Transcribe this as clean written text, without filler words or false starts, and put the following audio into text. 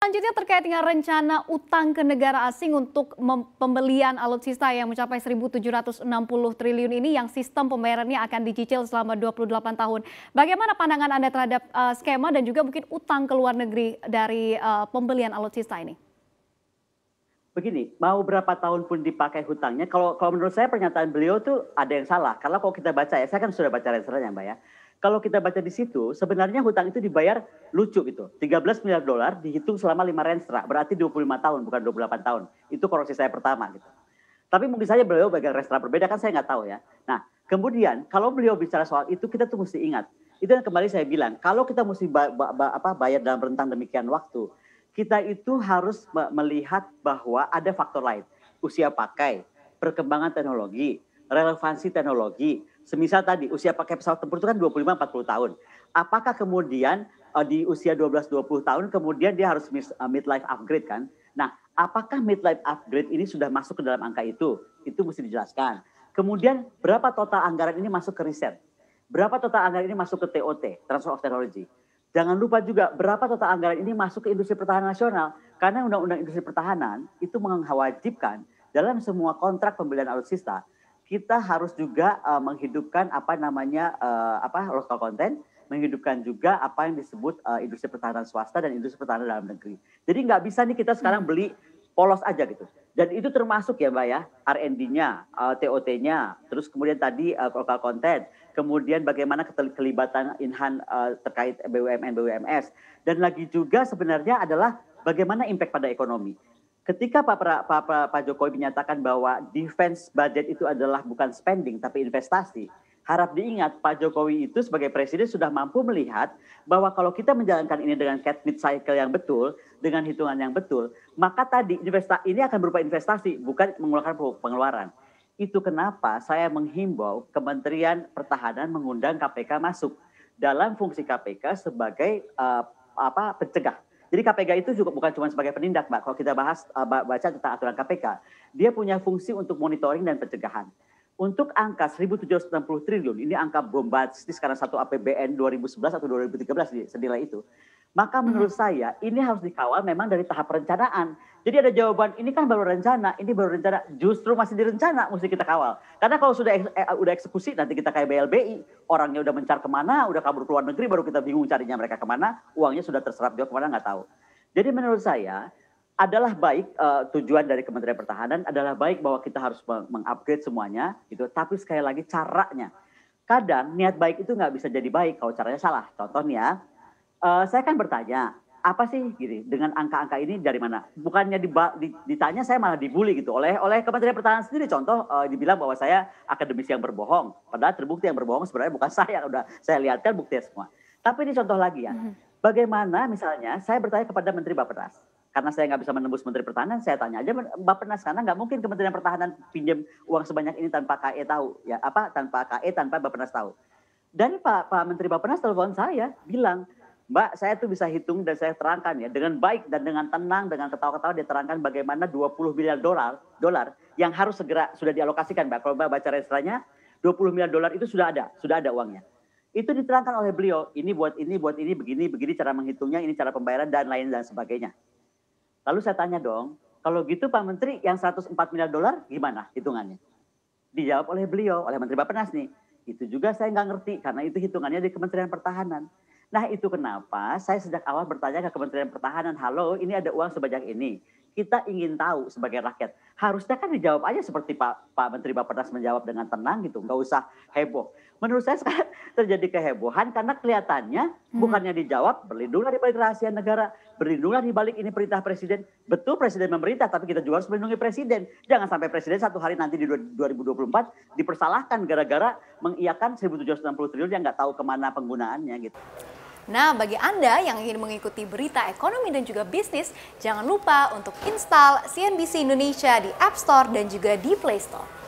Selanjutnya terkait dengan rencana utang ke negara asing untuk pembelian alutsista yang mencapai 1.760 triliun ini yang sistem pembayarannya akan dicicil selama 28 tahun. Bagaimana pandangan Anda terhadap skema dan juga mungkin utang ke luar negeri dari pembelian alutsista ini? Begini, mau berapa tahun pun dipakai hutangnya, kalau menurut saya pernyataan beliau tuh ada yang salah. Karena kalau kita baca ya, saya kan sudah baca rencernya Mbak ya. Kalau kita baca di situ, sebenarnya hutang itu dibayar lucu gitu. 13 miliar dolar dihitung selama 5 renstra, berarti 25 tahun, bukan 28 tahun. Itu koreksi saya pertama gitu. Tapi mungkin saja beliau bagian renstra berbeda, kan saya nggak tahu ya. Nah, kemudian kalau beliau bicara soal itu, kita tuh mesti ingat. Itu yang kembali saya bilang, kalau kita mesti bayar dalam rentang demikian waktu, kita itu harus melihat bahwa ada faktor lain. Usia pakai, perkembangan teknologi, relevansi teknologi. Semisal tadi usia pakai pesawat tempur itu kan 25-40 tahun. Apakah kemudian di usia 12-20 tahun kemudian dia harus midlife upgrade kan? Nah, apakah midlife upgrade ini sudah masuk ke dalam angka itu? Itu mesti dijelaskan. Kemudian berapa total anggaran ini masuk ke riset? Berapa total anggaran ini masuk ke TOT, Transfer of Technology? Jangan lupa juga berapa total anggaran ini masuk ke industri pertahanan nasional. Karena Undang-Undang Industri Pertahanan itu mewajibkan dalam semua kontrak pembelian alutsista, kita harus juga menghidupkan local content, menghidupkan juga apa yang disebut industri pertahanan swasta dan industri pertahanan dalam negeri. Jadi nggak bisa nih kita sekarang beli polos aja gitu. Dan itu termasuk ya Mbak ya, R&D-nya, TOT-nya, terus kemudian tadi local content, kemudian bagaimana kelibatan Inhan terkait BUMN, BUMS, dan lagi juga sebenarnya adalah bagaimana impact pada ekonomi. Ketika Pak Jokowi menyatakan bahwa defense budget itu adalah bukan spending tapi investasi, harap diingat Pak Jokowi itu sebagai presiden sudah mampu melihat bahwa kalau kita menjalankan ini dengan mid cycle yang betul, dengan hitungan yang betul, maka tadi ini akan berupa investasi, bukan mengeluarkan pengeluaran. Itu kenapa saya menghimbau Kementerian Pertahanan mengundang KPK masuk dalam fungsi KPK sebagai pencegah. Jadi KPK itu juga bukan cuma sebagai penindak, Mbak. Kalau kita baca tentang aturan KPK, dia punya fungsi untuk monitoring dan pencegahan. Untuk angka 1.760 triliun, ini angka bombastis karena satu APBN 2011 atau 2013 senilai itu. Maka menurut saya ini harus dikawal memang dari tahap perencanaan. Jadi ada jawaban, ini kan baru rencana, ini baru rencana, justru masih direncana, mesti kita kawal. Karena kalau sudah eksekusi, nanti kita kayak BLBI, orangnya udah mencar kemana, udah kabur ke luar negeri, baru kita bingung carinya mereka kemana, uangnya sudah terserap juga kemana, nggak tahu. Jadi menurut saya, adalah baik tujuan dari Kementerian Pertahanan, adalah baik bahwa kita harus mengupgrade semuanya, gitu. Tapi sekali lagi caranya. Kadang niat baik itu nggak bisa jadi baik kalau caranya salah. Contohnya, saya kan bertanya, apa sih gitu dengan angka-angka ini dari mana? Bukannya ditanya saya malah dibully gitu oleh Kementerian Pertahanan sendiri. Contoh dibilang bahwa saya akademisi yang berbohong, padahal terbukti yang berbohong sebenarnya bukan saya, udah saya lihatkan buktinya semua. Tapi ini contoh lagi ya. Bagaimana misalnya saya bertanya kepada Menteri Bappenas, karena saya nggak bisa menembus Menteri Pertahanan, saya tanya aja Bappenas, karena nggak mungkin Kementerian Pertahanan pinjam uang sebanyak ini tanpa KE tahu, ya tanpa Bappenas tahu. Dan Pak Menteri Bappenas telepon saya bilang, Mbak, saya tuh bisa hitung dan saya terangkan ya dengan baik dan dengan tenang, dengan ketawa-ketawa dia terangkan bagaimana 20 miliar dolar yang harus sudah dialokasikan, Mbak. Kalau Mbak baca registranya, 20 miliar dolar itu sudah ada uangnya. Itu diterangkan oleh beliau, ini buat ini, begini cara menghitungnya, ini cara pembayaran dan lain dan sebagainya. Lalu saya tanya dong, kalau gitu Pak Menteri yang 104 miliar dolar gimana hitungannya? Dijawab oleh beliau, oleh Menteri Bappenas nih. Itu juga saya nggak ngerti karena itu hitungannya di Kementerian Pertahanan. Nah itu kenapa saya sejak awal bertanya ke Kementerian Pertahanan, halo ini ada uang sebanyak ini. Kita ingin tahu sebagai rakyat. Harusnya kan dijawab aja seperti Pak Menteri Bappenas menjawab dengan tenang gitu. Nggak usah heboh. Menurut saya sekarang terjadi kehebohan karena kelihatannya bukannya dijawab, berlindunglah di balik rahasia negara, berlindunglah di balik ini perintah presiden. Betul presiden memerintah, tapi kita juga harus melindungi presiden. Jangan sampai presiden satu hari nanti di 2024 dipersalahkan gara-gara mengiyakan 1.760 triliun yang nggak tahu kemana penggunaannya gitu. Nah, bagi Anda yang ingin mengikuti berita ekonomi dan juga bisnis, jangan lupa untuk install CNBC Indonesia di App Store dan juga di Play Store.